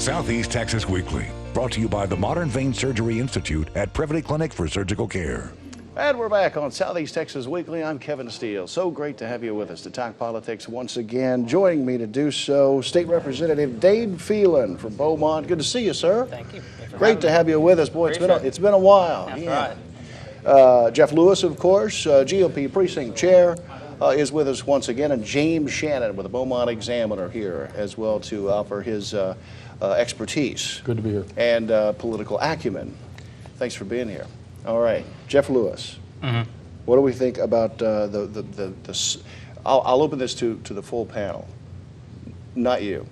Southeast Texas Weekly, brought to you by the Modern Vein Surgery Institute at Privity Clinic for Surgical Care. And we're back on Southeast Texas Weekly. I'm Kevin Steele. So great to have you with us to talk politics once again. Joining me to do so, State Representative Dade Phelan from Beaumont. Good to see you, sir. Thank you. Great to have you with us. Boy, it's been a while. That's right. Jeff Lewis, of course, GOP Precinct Chair, is with us once again, and James Shannon with the Beaumont Examiner here as well to offer his expertise. Good to be here. And political acumen. Thanks for being here. All right, Jeff Lewis. Mm-hmm. What do we think about I'll open this to the full panel, not you.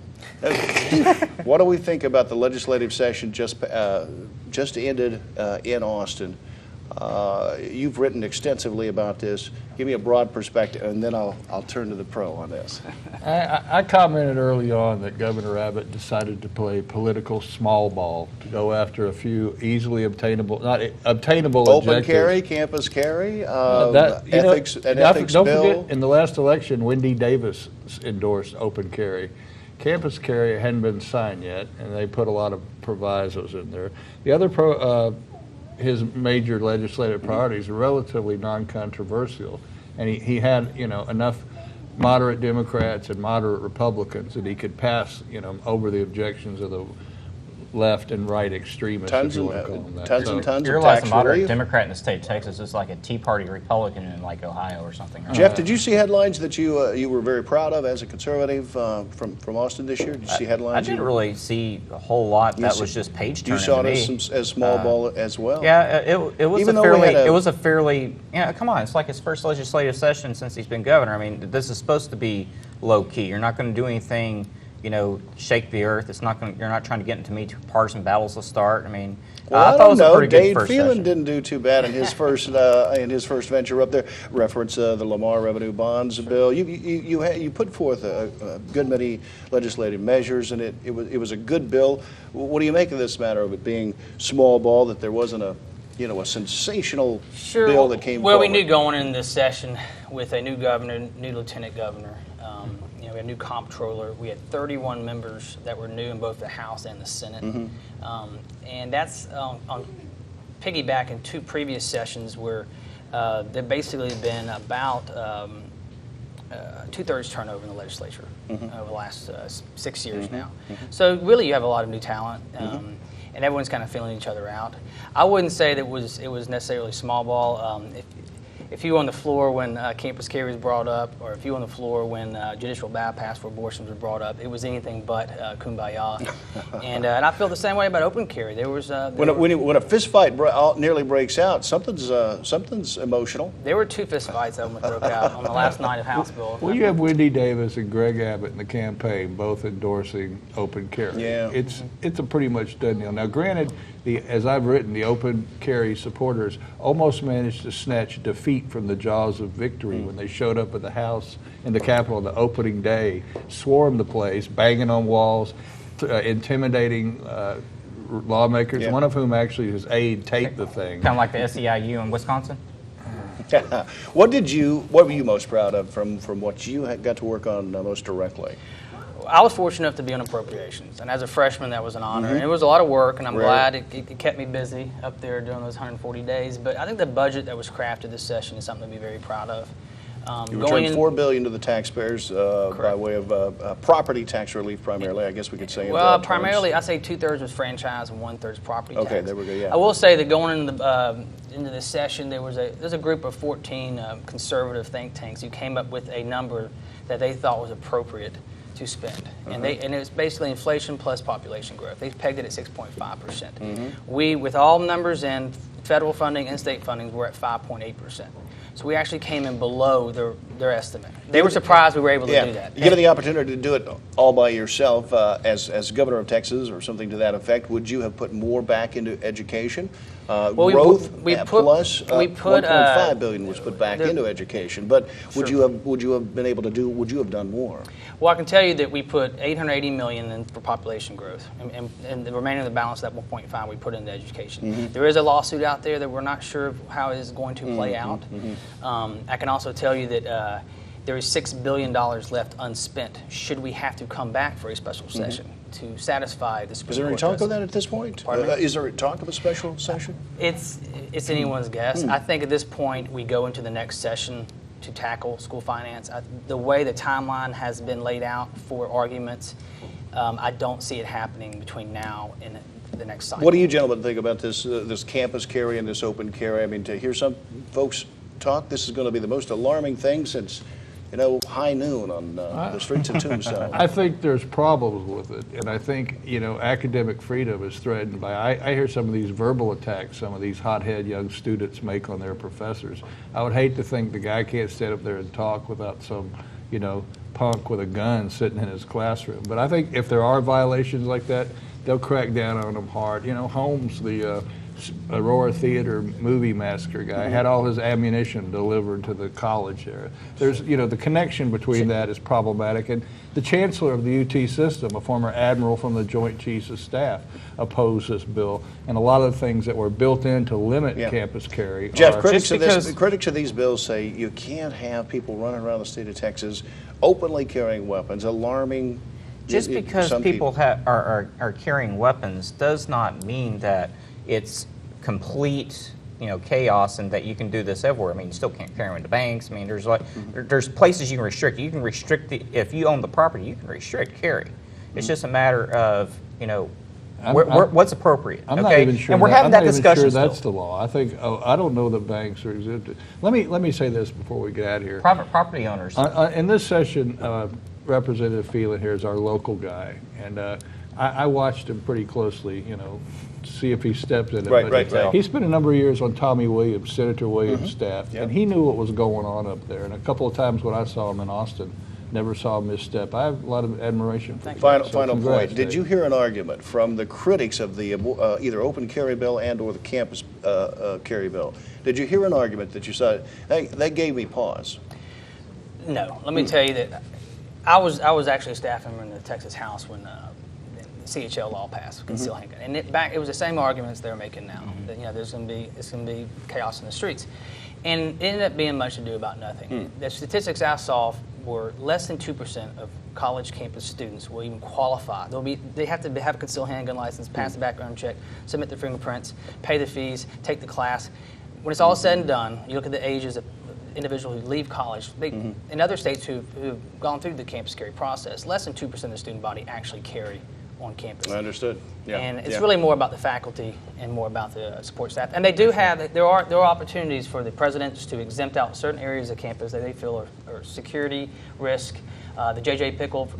What do we think about the legislative session just ended in Austin? You've written extensively about this. Give me a broad perspective, and then I'll turn to the pro on this. I commented early on that Governor Abbott decided to play political small ball to go after a few easily obtainable Open objectives. carry, campus carry, ethics bill. Forget, in the last election, Wendy Davis endorsed open carry. Campus carry hadn't been signed yet, and they put a lot of provisos in there. The other his major legislative priorities are relatively non-controversial, and he had enough moderate Democrats and moderate Republicans that he could pass over the objections of the left and right extremists. Tons if you and want to call them that. tons and tons You're of like tax a moderate relief. Democrat in the state of Texas. It's like a Tea Party Republican in like Ohio or something. Right? Jeff, did you see headlines that you were very proud of as a conservative from Austin this year? Did you see headlines? I didn't really see a whole lot. That was just page turning. You saw to it me. as small ball as well. Yeah, it was Even a though we fairly. had It was a fairly. Yeah, come on. It's like his first legislative session since he's been governor. I mean, this is supposed to be low key. You're not going to do anything. Shake the earth. It's not going. You're not trying to get into partisan battles to start. I mean, Well, I thought it was a pretty good Dade first Phelan session. didn't do too bad in his first venture up there. Reference the Lamar Revenue Bonds bill. You put forth a good many legislative measures, and it was a good bill. What do you make of this matter of it being small ball? That there wasn't a sensational bill that came Well, forward? we knew going into this session with a new governor, new lieutenant governor, we had a new comptroller. We had 31 members that were new in both the House and the Senate. Mm-hmm. And that's on piggybacking two previous sessions where there basically been about 2/3 turnover in the legislature over the last 6 years now. So really you have a lot of new talent. And everyone's kind of feeling each other out. I wouldn't say that it was necessarily small ball. If you were on the floor when campus carry was brought up, or if you were on the floor when judicial bypass for abortions was brought up, it was anything but kumbaya. And I feel the same way about open carry. There was when a fist fight nearly breaks out, something's emotional. there were two fist fights that broke out on the last night of House Bill. Well, you have Wendy Davis and Greg Abbott in the campaign, both endorsing open carry. Yeah. It's a pretty much done deal. Now, granted, as I've written, the open carry supporters almost managed to snatch defeat from the jaws of victory when they showed up at the House in the Capitol on the opening day, swarmed the place, banging on walls, intimidating lawmakers. Yeah. One of whom actually his aide taped the thing. Kind of like the SEIU in Wisconsin. What were you most proud of from what you got to work on most directly? I was fortunate enough to be on appropriations, and as a freshman, that was an honor. And it was a lot of work, and I'm glad it kept me busy up there during those 140 days. But I think the budget that was crafted this session is something to be very proud of. You returned $4 billion to the taxpayers by way of property tax relief, primarily. I guess we could say. Well, primarily, I say 2/3 was franchise and 1/3 property tax. Okay, there we go. Yeah. I will say that going into this session, there's a group of 14 conservative think tanks who came up with a number that they thought was appropriate to spend, and it's basically inflation plus population growth. They pegged it at 6.5%. We, with all numbers in federal funding and state funding, we're at 5.8%. So we actually came in below their estimate. They were surprised we were able to do that. Given the opportunity to do it all by yourself as governor of Texas or something to that effect, would you have put more back into education? Growth plus $1.5 billion was put back into education. But would you have been able to do? Would you have done more? Well, I can tell you that we put $880 million in for population growth, and the remaining of the balance, that 1.5, we put into education. There is a lawsuit out there that we're not sure of how it is going to play out. I can also tell you that there is $6 billion left unspent should we have to come back for a special session. to satisfy the Supreme Is there any Court talk of precedent. that at this point? Pardon me? Is there talk of a special session? It's anyone's guess. I think at this point we go into the next session to tackle school finance. The way the timeline has been laid out for arguments, I don't see it happening between now and the next cycle. What do you gentlemen think about this this campus carry and this open carry? I mean, to hear some folks talk, this is going to be the most alarming thing since, high noon on the streets of Tombstone. I think there's problems with it, and I think, academic freedom is threatened by, I hear some of these verbal attacks some of these hothead young students make on their professors. I would hate to think the guy can't stand up there and talk without some, punk with a gun sitting in his classroom. But I think if there are violations like that, they'll crack down on them hard. Holmes, the Aurora Theater movie massacre guy, had all his ammunition delivered to the college there. There's, the connection between that is problematic. And the chancellor of the UT system, a former admiral from the Joint Chiefs of Staff, opposed this bill. And a lot of the things that were built in to limit campus carry Jeff, are... critics because- of these bills say you can't have people running around the state of Texas openly carrying weapons, alarming. Just because some people are carrying weapons does not mean that it's complete, chaos and that you can do this everywhere. I mean, you still can't carry them into banks. I mean, there's places you can restrict. You can restrict if you own the property, you can restrict carry. It's just a matter of, what's appropriate. I'm okay? not even sure. And we're having that I'm not discussion even sure that's still. the law. I think I don't know that banks are exempted. Let me say this before we get out of here. Private property owners. In this session, Representative Phelan here is our local guy, and I watched him pretty closely, to see if he stepped in it. Right, But right. He spent a number of years on Tommy Williams, Senator Williams' staff, Yeah. and he knew what was going on up there. And a couple of times when I saw him in Austin, never saw him misstep. I have a lot of admiration for him. Final So congrats, point. Did Dave. you hear an argument from the critics of the either open carry bill and or the campus carry bill? Did you hear an argument that you saw? They gave me pause. No, let me tell you that I was actually a staff member in the Texas House when the CHL law passed, concealed handgun, and it was the same arguments they're making now. That it's going to be chaos in the streets, and it ended up being much ado about nothing. The statistics I saw were less than 2% of college campus students will even qualify. They have to have a concealed handgun license, pass the background check, submit their fingerprints, pay the fees, take the class. When it's all said and done, you look at the ages of individuals who leave college. In other states who've gone through the campus carry process, less than 2% of the student body actually carry on campus. I understood. Yeah. And it's really more about the faculty and more about the support staff. And they do have, there are opportunities for the presidents to exempt out certain areas of campus that they feel are security risk. The J.J. Pickle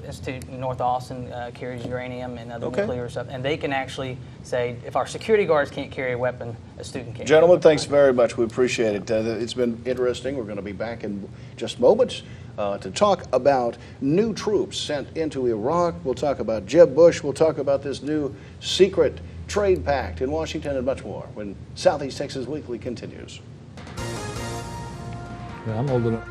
Institute in North Austin carries uranium and other nuclear stuff. And they can actually say, if our security guards can't carry a weapon, a student can't. Gentlemen, thanks very much. We appreciate it. It's been interesting. We're going to be back in just moments to talk about new troops sent into Iraq. We'll talk about Jeb Bush. We'll talk about this new secret trade pact in Washington and much more when Southeast Texas Weekly continues. Yeah, I'm old enough.